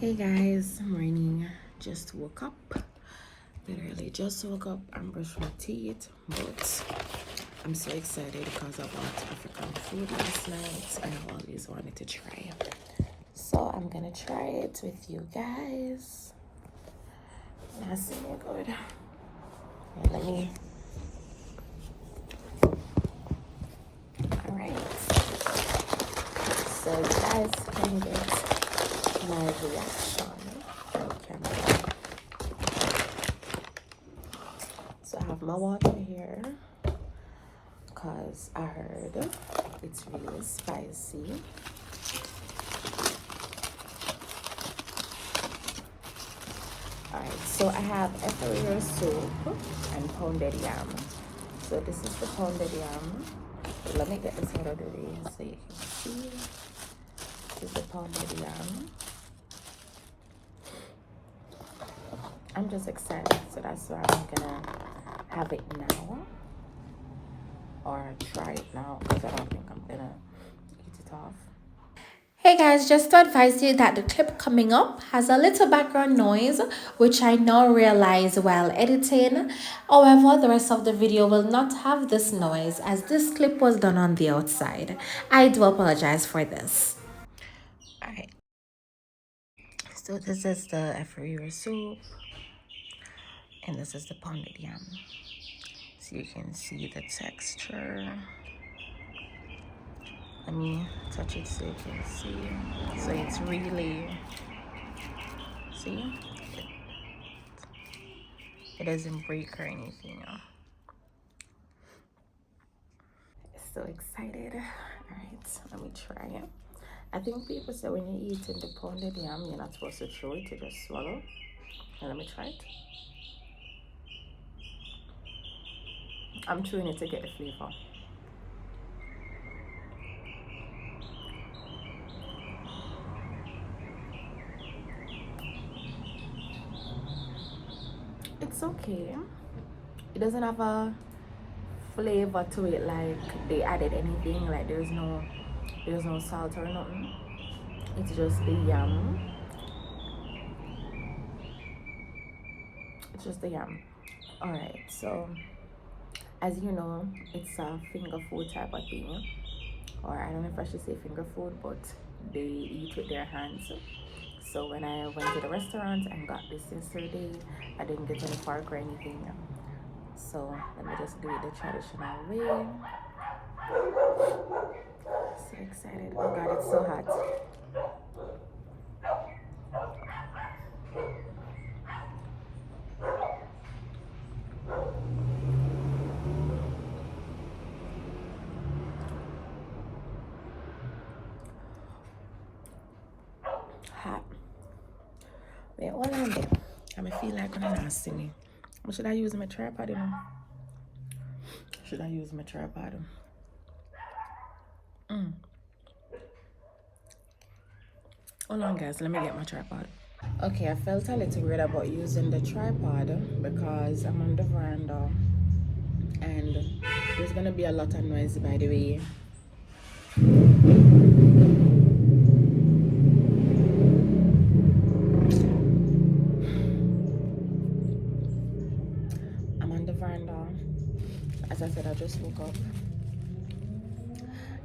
Hey guys, morning. Just woke up. Literally just woke up and brushed my teeth, but I'm so excited because I bought African food last night and I always wanted to try. So I'm gonna try it with you guys. That's so good. Yeah, let me. Alright. So you guys can get my reaction on camera. So I have my water here because I heard it's really spicy. Alright, so I have effervescent soup and pounded yam. So this is the pounded yam. So let me get this out of the way so you can see. This is the pounded yam. I'm just excited, so that's why I'm gonna have it now. Or try it now, because I don't think I'm gonna eat it off. Hey guys, just to advise you that the clip coming up has a little background noise, which I now realize while editing. However, the rest of the video will not have this noise as this clip was done on the outside. I do apologize for this. Alright, so this is the effervescent soup and this is the pounded yam. So you can see the texture. Let me touch it so you can see. So it's really, see? It doesn't break or anything. So excited. Alright, let me try it. I think people say when you're eating the pounded yam, you're not supposed to chew it, you just swallow. And let me try it. I'm chewing it to get the flavor. It's okay. It doesn't have a flavor to it like they added anything, like there's no salt or nothing. It's just the yam. It's just the yam. Alright, so as you know, it's a finger food type of thing. Or I don't know if I should say finger food, but they eat with their hands. So when I went to the restaurant and got this yesterday, I didn't get any fork or anything. So let me just do it the traditional way. So excited. Oh god, it's so hot. Hot. Wait, hold on there. I feel like when I see me. Should I use my tripod? Should I use my tripod? Hold on guys, let me get my tripod. Okay, I felt a little weird about using the tripod because I'm on the veranda and there's gonna be a lot of noise by the way. I'm on the veranda. As I said, I just woke up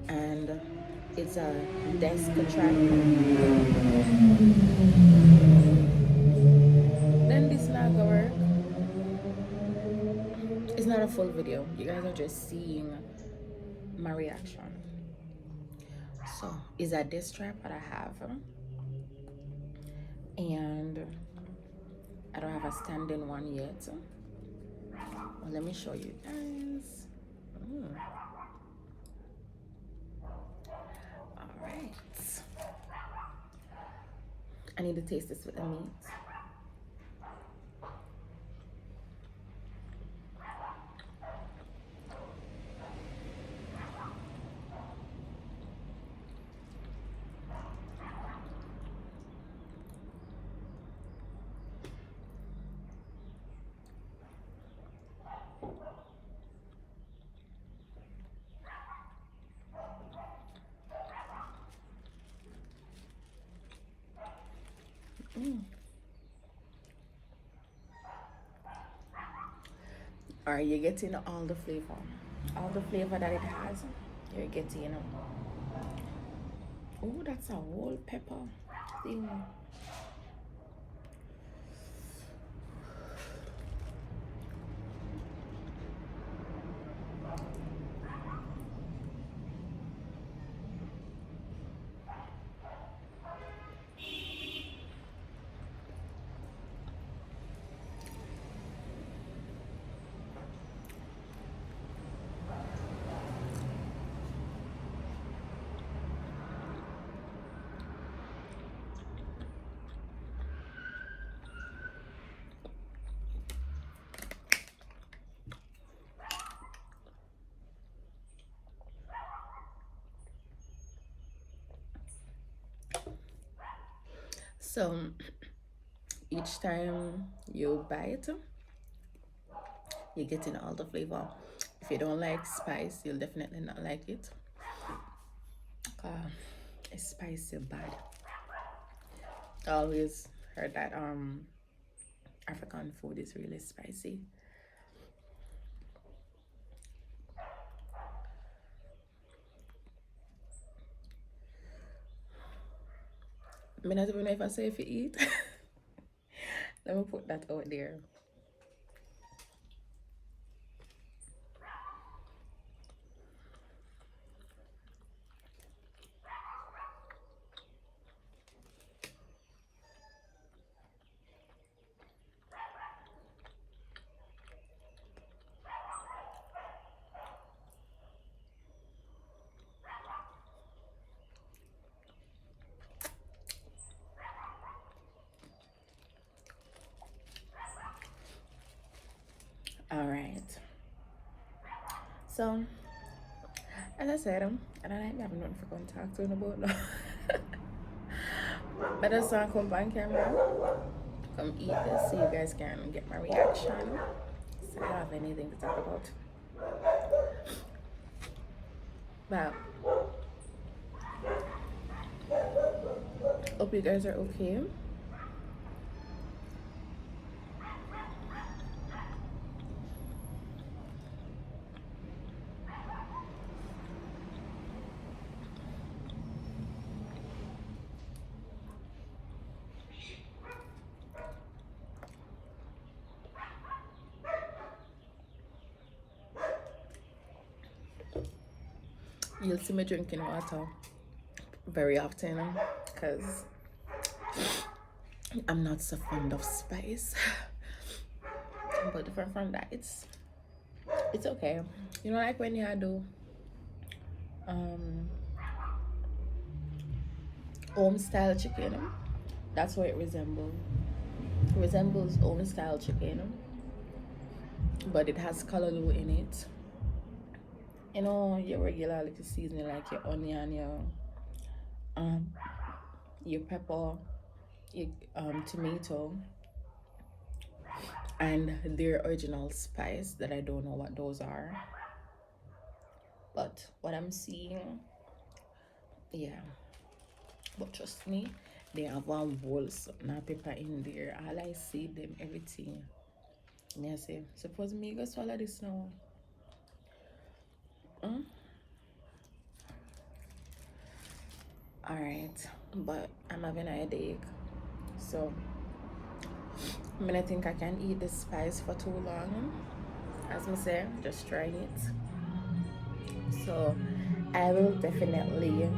and it's a desk tripod. Then this not gonna work. It's not a full video. You guys are just seeing my reaction. So is that this tripod I have, and I don't have a standing one yet. Well, let me show you guys. All right. I need to taste this with the meat. Mm. Are you getting all the flavor that it has? You're getting. Oh, that's a whole pepper thing. So each time you bite, you're getting all the flavor. If you don't like spice, you'll definitely not like it. Uh, it's spicy bad. I always heard that African food is really spicy. I mean, not even know if I say if you eat. Let me put that out there. All right. So, as I said, I don't like having nothing for going to talk to him about now. But I just want to come on camera, come eat this so you guys can get my reaction. So I don't have anything to talk about. But hope you guys are okay. You'll see me drinking water very often because I'm not so fond of spice. But different from that, it's okay. You know, like when you do um home style chicken, that's what it resembles. It resembles home style chicken, but it has callaloo in it. You know, your regular little seasoning like your onion, um your pepper, your tomato, and their original spice that I don't know what those are. But what I'm seeing, yeah. But trust me, they have one whole now pepper in there. All I see them everything. Me I say, suppose me go swallow this now. Mm? Alright. But I'm having a headache. So I mean I think I can eat this spice for too long. As I say, just trying it. So I will definitely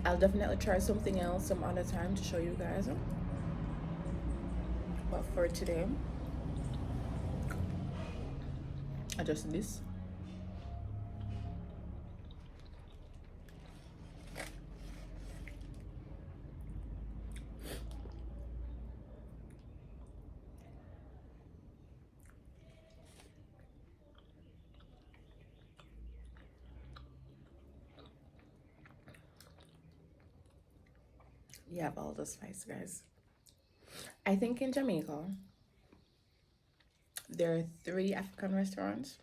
I'll definitely try something else some other time to show you guys. But for today, I just this. You have all the spice, guys. I think in Jamaica, there are 3 African restaurants.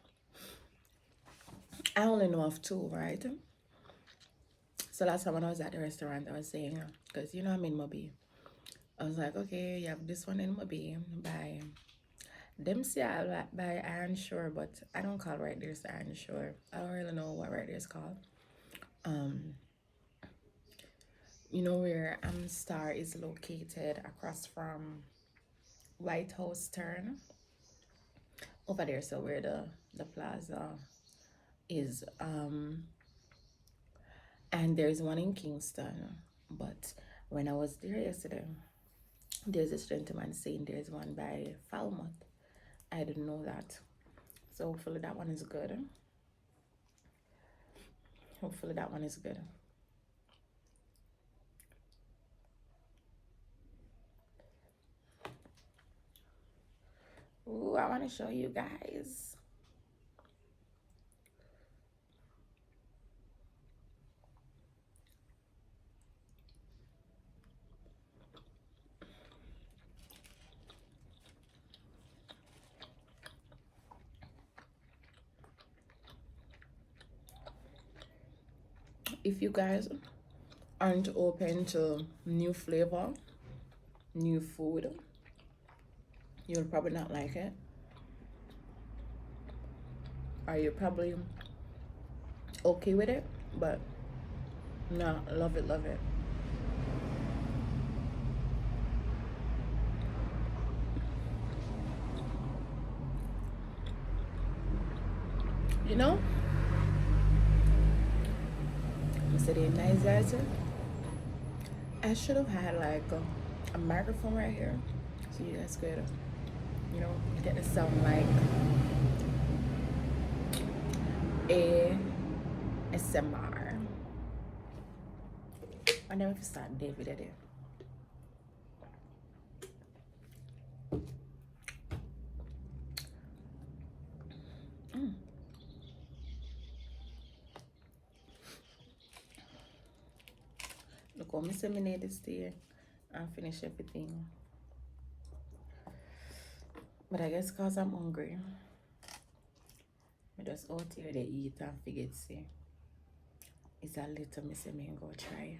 I only know of two, right? So last time when I was at the restaurant, I was saying, because you know I'm in Mobi. I was like, okay, you have this one in Mobi by Dempsey by Iron Shore, but I don't call right there's Iron Shore. I don't really know what right there's called. Um, you know where Star is located across from White House Turn over there. So where the plaza is, and there's one in Kingston. But when I was there yesterday, there's this gentleman saying there's one by Falmouth. I didn't know that. So hopefully that one is good. Hopefully that one is good. Ooh, I want to show you guys. If you guys aren't open to new flavor, new food, you'll probably not like it. Or you're probably okay with it, but no, love it, love it. You know, Mr. Nice. I should have had like a microphone right here so you guys could, you know, get the sound like a ASMR. I never start David at it. Look how I seminate this day and finish everything. But I guess cause I'm hungry, I just out here they eat and forget say it's a little me say me go try.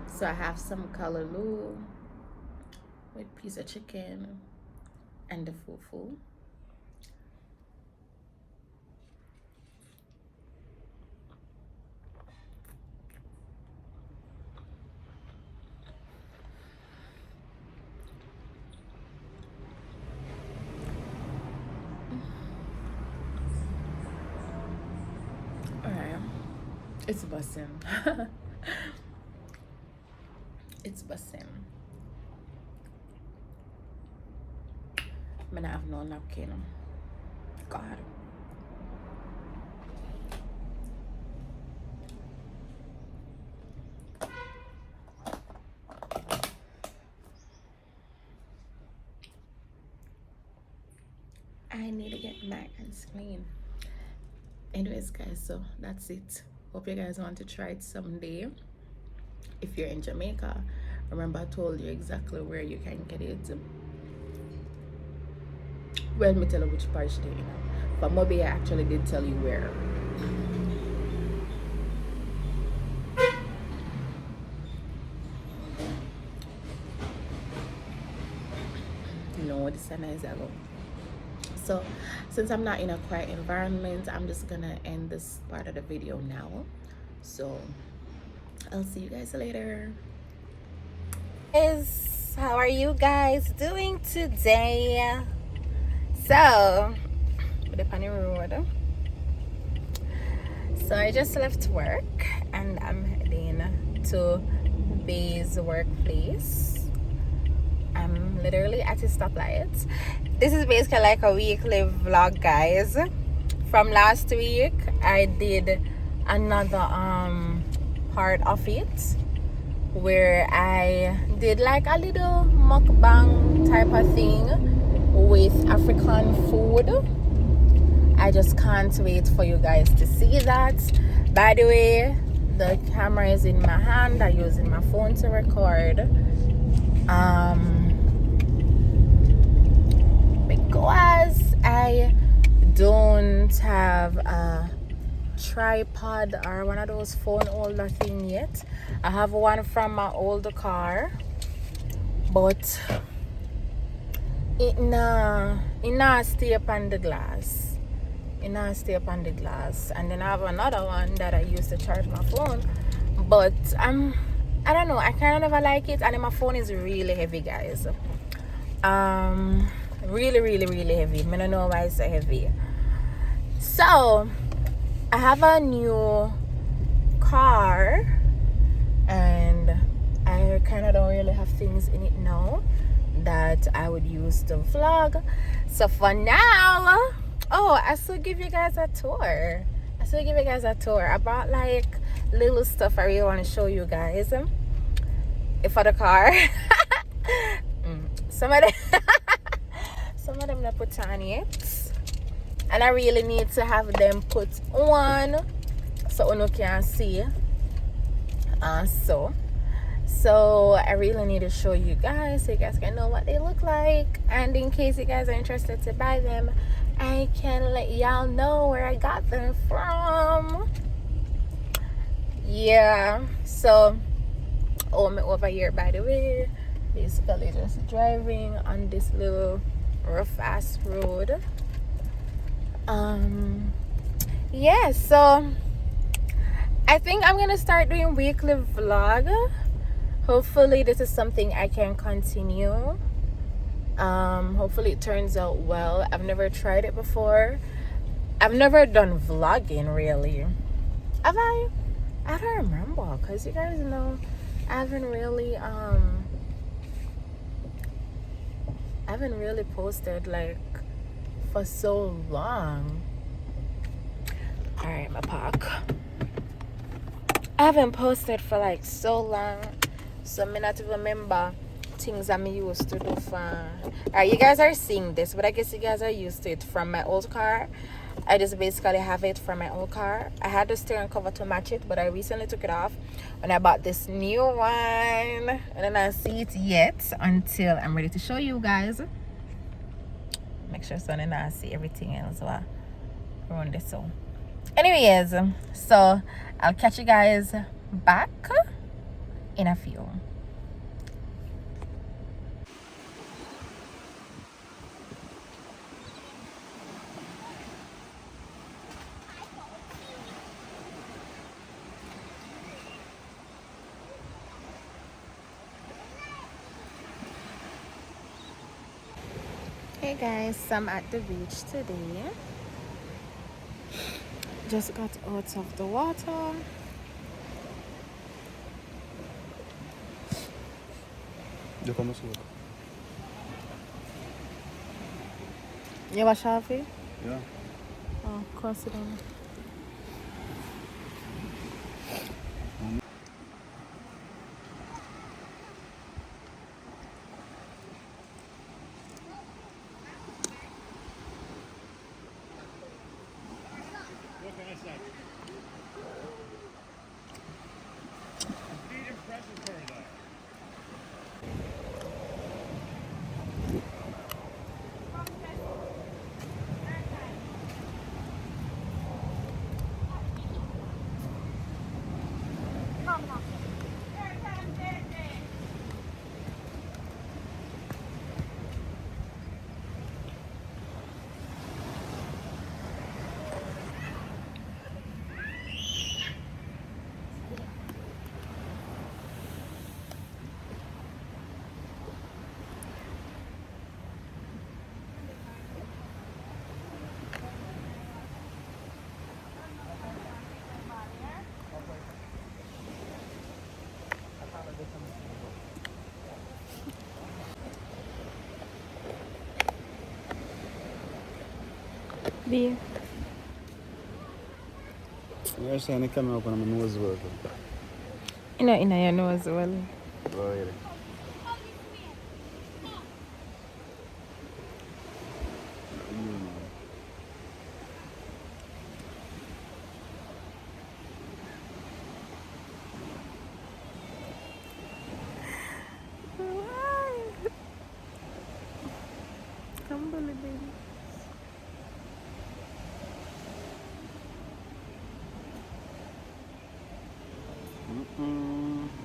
So I have some callaloo with piece of chicken and the fufu. Alright, it's bussin'. It's bussin'. I have no napkin. God. I need to get my hands clean. Anyways, guys, so that's it. Hope you guys want to try it someday. If you're in Jamaica, remember I told you exactly where you can get it. Well, let me tell you which part you know. But maybe I actually did tell you where. You know what this is about. So since I'm not in a quiet environment, I'm just gonna end this part of the video now. So I'll see you guys later. Guys, how are you guys doing today? So the funny road. So I just left work and I'm heading to Bay's workplace. I'm literally at a stoplight. This is basically like a weekly vlog, guys. From last week I did another part of it where I did like a little mukbang type of thing with African food. I just can't wait for you guys to see that. By the way, the camera is in my hand. I'm using my phone to record. Because I don't have a tripod or one of those phone holder thing yet. I have one from my old car, but it nah stay up on the glass. It nah stay up on the glass. And then I have another one that I use to charge my phone, but I don't know, I kind of never like it. And then my phone is really heavy, guys. Really heavy. I don't know why it's so heavy. So I have a new car and I kind of don't really have things in it now that I would use to vlog. So for now, I still give you guys a tour. I bought like little stuff I really want to show you guys for the car. Some of them I put on it, and I really need to have them put on so you can see. So I really need to show you guys so you guys can know what they look like, and in case you guys are interested to buy them, I can let y'all know where I got them from. Yeah, so I'm over here, by the way, basically just driving on this little rough ass road. Yeah, so I think I'm gonna start doing weekly vlog. Hopefully this is something I can continue. Hopefully it turns out well. I've never tried it before. I've never done vlogging, really. Have I? I don't remember, because you guys know I haven't really posted like for so long. Alright, my park. I haven't posted for like so long, so I may not even remember things I'm used to do for. Alright, you guys are seeing this, but I guess you guys are used to it from my old car. I just basically have it from my old car. I had the steering cover to match it, but I recently took it off when I bought this new one. And then I see it yet until I'm ready to show you guys. Make sure so then I see everything else while around this. So anyways, so I'll catch you guys back in a few. Hey guys, I'm at the beach today. Just got out of the water. You wash off it? Yeah. Oh, cross it on. You're saying the camera open and my nose working. In your nose, well. Really. Come on, baby.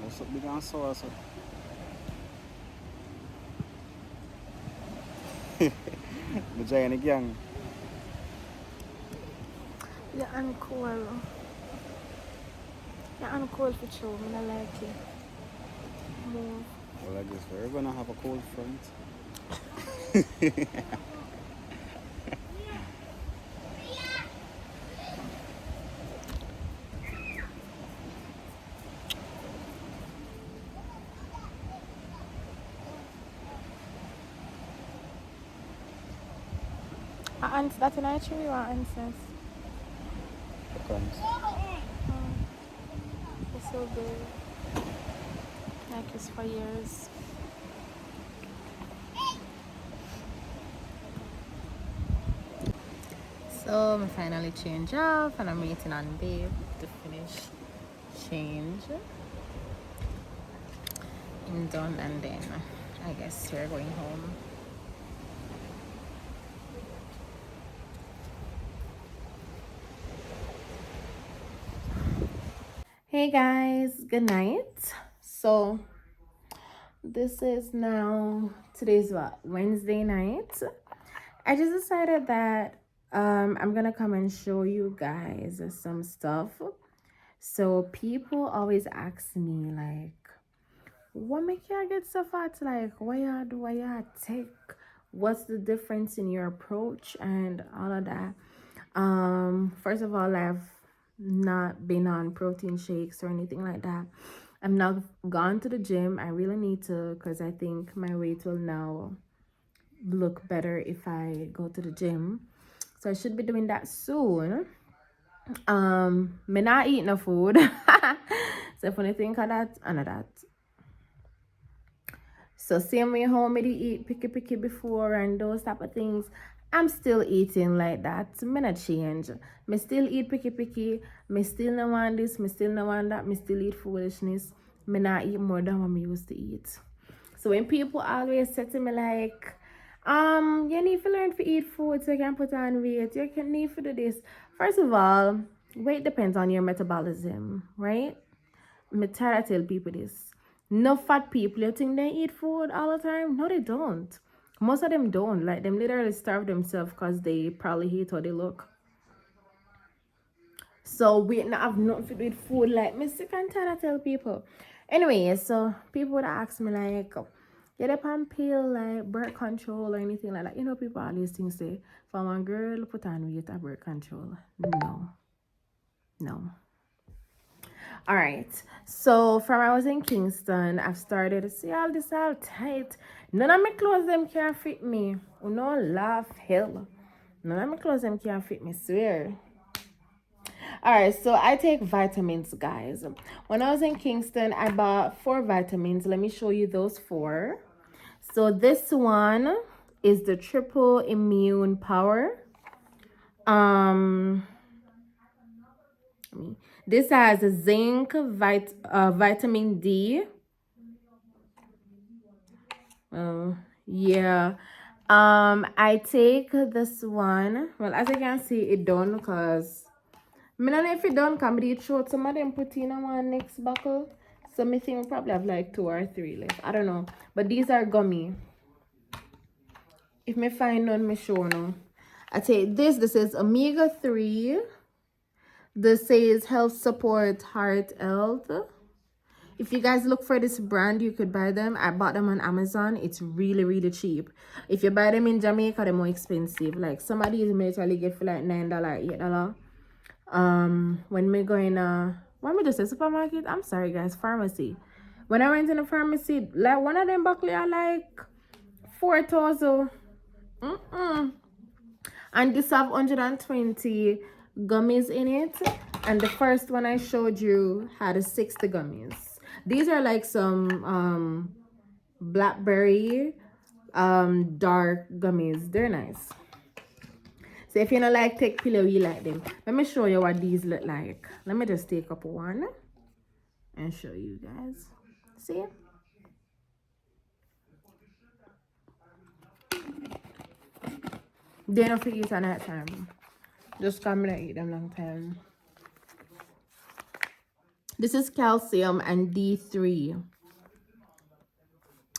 That's what big and sour, so. The giant gang. You're uncool. You're uncool for sure. I don't like it. Move. Well, I guess we're gonna have a cold front. Aunt, that in actually what aunt says. Becomes. It's so good. Like it's for years. So I finally change off and I'm waiting on babe to finish change. I'm done and then I guess we're going home. Hey guys, good night. So this is now today's what, Wednesday night. I just decided that I'm gonna come and show you guys some stuff. So people always ask me like, what make you get so fat? Like, why you do, why you take? What's the difference in your approach and all of that? First of all, I've not been on protein shakes or anything like that. I'm not gone to the gym. I really need to, because I think my weight will now look better if I go to the gym. So I should be doing that soon. Me not eat no food. So if you think of that, I know that. So same way how me eat picky before and those type of things, I'm still eating like that. Me not change. Me still eat picky. Me still no want this. Me still no want that. Me still eat foolishness. Me not eat more than what me used to eat. So when people always say to me like, you need to learn to eat food so you can put on weight. You can need to do this. First of all, weight depends on your metabolism, right? Me try to tell people this. No fat people, you think they eat food all the time? No, they don't. Most of them don't. Like, them literally starve themselves because they probably hate how they look. So, we not have nothing to do with food. Like, me sick and tired of tell people. Anyway, so people would ask me, like, get up and pill, like, birth control or anything like that. You know, people always think, say, for one girl, put on weight, a birth control. No. No. All right. So from I was in Kingston, I've started to see all this all tight. None of my clothes them can fit me. Oh, no laugh hell. None of my clothes them can fit me, swear. All right, so I take vitamins, guys. When I was in Kingston, I bought 4 vitamins. Let me show you those 4. So this one is the triple immune power. This has zinc, vitamin D. Yeah. I take this one. Well, as you can see, it done because I don't know if it done come with short. Some of them put in one next buckle. So I think we probably have like 2 or 3 left. I don't know. But these are gummy. If me find none, me show no. I take this. This is omega-3. This says health support heart health. If you guys look for this brand, you could buy them. I bought them on Amazon. It's really, really cheap. If you buy them in Jamaica, they're more expensive. Like some of these may actually get for like $9, $8. When we go in when we just say supermarket, I'm sorry guys, pharmacy. When I went in the pharmacy, like one of them buckley are like 4,000. And this have 120 gummies in it. And the first one I showed you had 60 gummies. These are like some blackberry dark gummies. They're nice. So if you don't like take pillow, you like them. Let me show you what these look like. Let me just take up one and show you guys. See? They don't eat at night time. Just come and eat them long time. This is calcium and D3.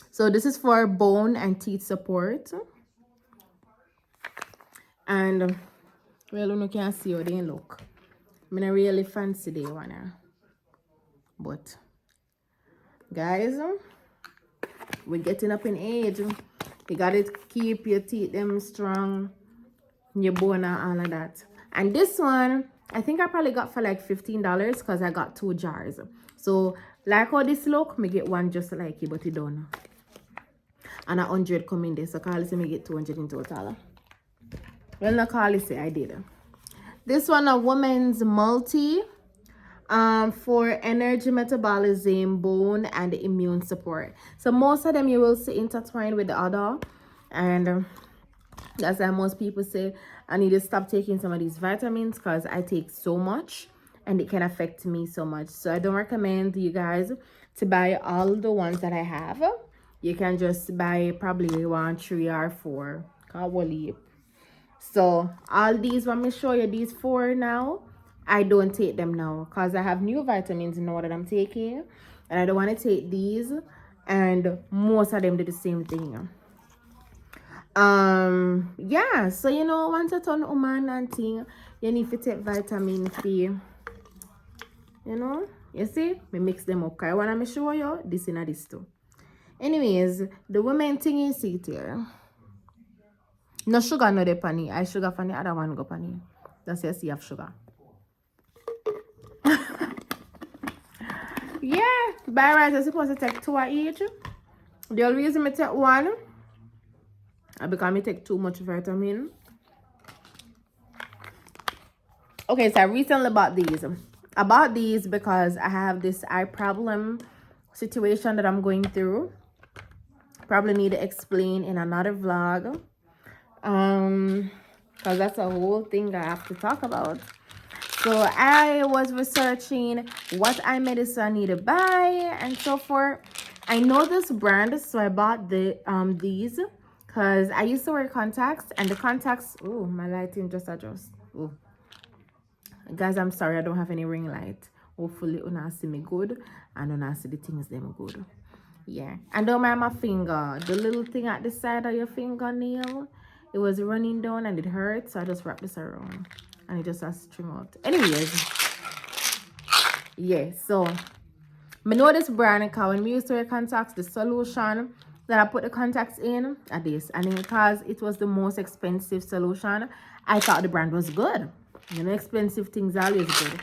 So this is for bone and teeth support. And well, you can see how they look. I mean, I really fancy they one. But guys, we're getting up in age. You gotta keep your teeth them strong, your bone and all of that. And this one, I think I probably got for like $15 because I got 2 jars. So like how this look, me get one just like it, but it don't. And 100 come in there, so Carly say me get 200 in total. Well, no, Carly say I did. This one a woman's multi for energy, metabolism, bone, and immune support. So most of them you will see intertwined with the other, and that's why most people say I need to stop taking some of these vitamins because I take so much and it can affect me so much. So I don't recommend you guys to buy all the ones that I have. You can just buy probably 1, 3, or 4. So all these, let me show you these 4 now. I don't take them now because I have new vitamins now that I'm taking, and I don't want to take these, and most of them do the same thing. Yeah, so you know, once I turn woman and thing, you need to take vitamin C. You know, you see, me mix them up. I wanna show you this and this too. Anyways, the women thing you see it here. No sugar, no the pani. I sugar for the other one go pani. That's you see have sugar. Yeah, by right, I'm supposed to take 2 of each. The only reason I take 1 is because I take too much vitamin. Okay, so I recently bought these. I bought these because I have this eye problem situation that I'm going through. Probably need to explain in another vlog. Because that's a whole thing I have to talk about. So I was researching what eye medicine I need to buy and so forth. I know this brand, so I bought these because I used to wear contacts, and the contacts, oh, my lighting just adjust. Oh, guys, I'm sorry I don't have any ring light. Hopefully you not see me good and you not see the things them good. Yeah, and don't mind my finger, the little thing at the side of your fingernail, it was running down and it hurt, so I just wrapped this around and it just has string out. Anyways, yeah, so I know this brand because when we used to wear contacts, the solution that I put the contacts in are this, and because it was the most expensive solution, I thought the brand was good. You know, expensive things are always good.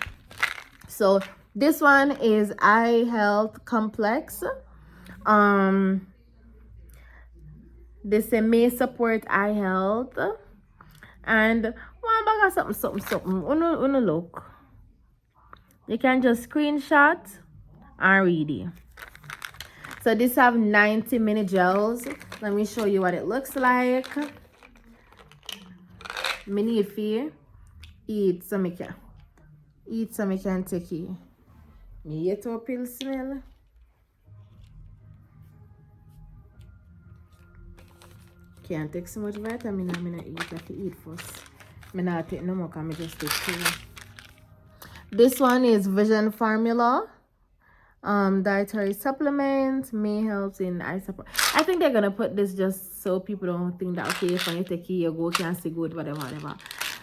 So this one is Eye Health Complex. This may support eye health, and one bag of something. Uno look. You can just screenshot and read it. So this have 90 mini gels. Let me show you what it looks like. Mini if you eat some you can. Eat some you can take it. Me get a pill smell. Can't take so much vitamin. I'm gonna eat. I have to eat first. I'm not take no more because I just take 2. This one is Vision Formula. Dietary supplement may help in eye support. I think they're gonna put this just so people don't think that okay, if you take it, you go can see good, whatever.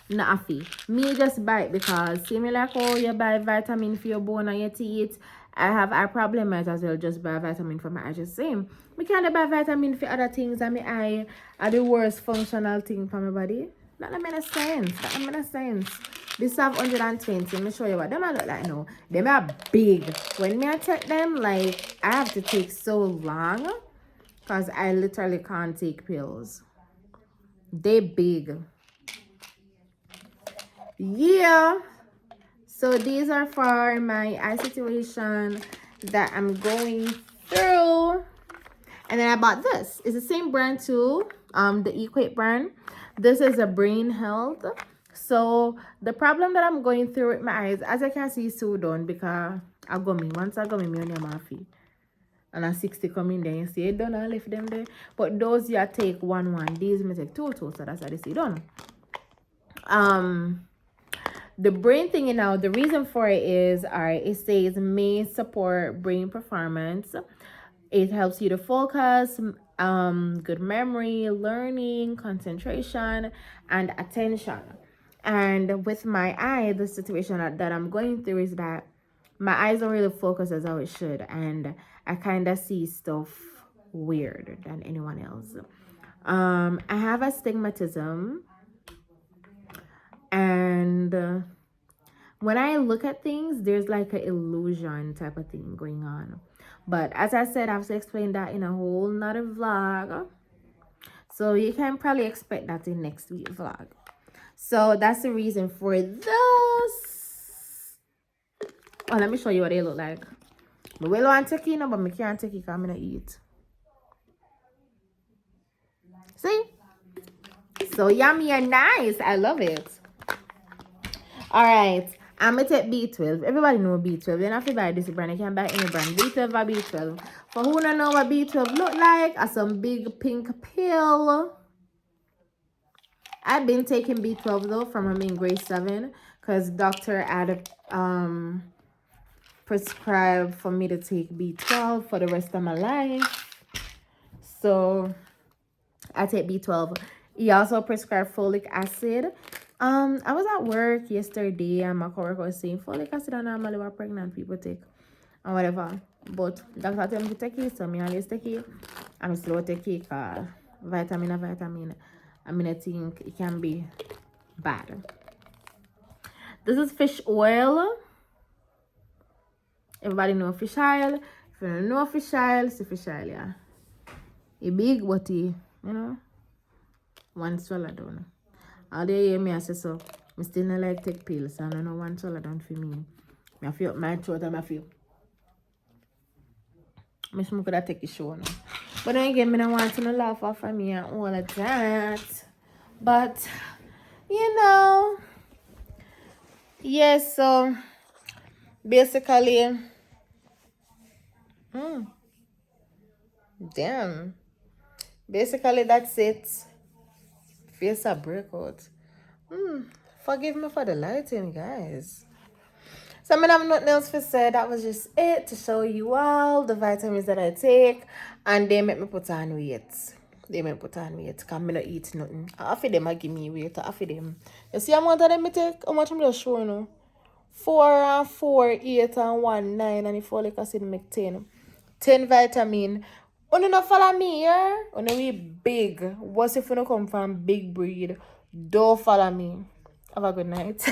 Not a fee. Me just buy it because see me like oh you buy vitamin for your bone and your teeth. I have eye problem, might as well just buy vitamin for my eye. Just same. Me can't buy vitamin for other things and my eye are the worst functional thing for my body. That don't make sense. That don't make sense. This have 120. Let me show you what them I look like now. Them are big. When me I take them, like I have to take so long because I literally can't take pills. They big. Yeah. So these are for my eye situation. that I'm going through. And then I bought this. It's the same brand too, the Equate brand. This is a brain health. So the problem that I'm going through with my eyes, as I can see, is so done because I got me. Once I got me on my feet. And a 60 coming there, you see it done, I left them there. But those you take one. These me take two, so that's how they see done. The brain thing, the reason for it is, alright, it says may support brain performance. It helps you to focus, good memory, learning, concentration, and attention. And with my eye, the situation that I'm going through is that my eyes don't really focus as how it should, and I kind of see stuff weird than anyone else. I have astigmatism, and when I look at things, there's like an illusion type of thing going on. But as I said, I have to explain that in a whole nother vlog. So you can probably expect that in next week vlog. So that's the reason for this. Oh, let me show you what they look like. I will want to take it, but I can't take it because I'm going to eat. See? So yummy and nice. I love it. Alright. I'm going to take B12. Everybody know B12. You don't have to buy this brand. You can buy any brand. B12 or B12. For who don't know what B12 look like, are some big pink pill. I've been taking B12 though from I'm in grade 7. Because doctor had prescribed for me to take B12 for the rest of my life. So I take B12. He also prescribed folic acid. I was at work yesterday and my coworker was saying folic acid are normally what pregnant people take and whatever. But doctor told me to take it, so I always take it. I'm slow to take it because vitamin. I mean, I think it can be bad. This is fish oil. Everybody know fish oil. If you don't know fish oil, it's fish oil, yeah. It's big, but one swallow down. All day hear me I say so. I still not like take pills. So I don't know one swallow down for me. I feel my throat and I feel. I could have take a show now. But then again, I don't want to laugh off of me and all of that. But, yes, so basically, damn. Basically, that's it. Face a breakout. Forgive me for the lighting, guys. So I have nothing else to say. That was just it to show you all the vitamins that I take, and they make me put on weight. Because I don't eat nothing. Half of them I give me weight. Half of them. You see how much of them I take? How much I'm just showing you? 4 and 4, 8 and 1, 9, and if folic acid make 10. 10 vitamin. You not follow me, yeah? You we big. What if you don't come from big breed? Don't follow me. Have a good night.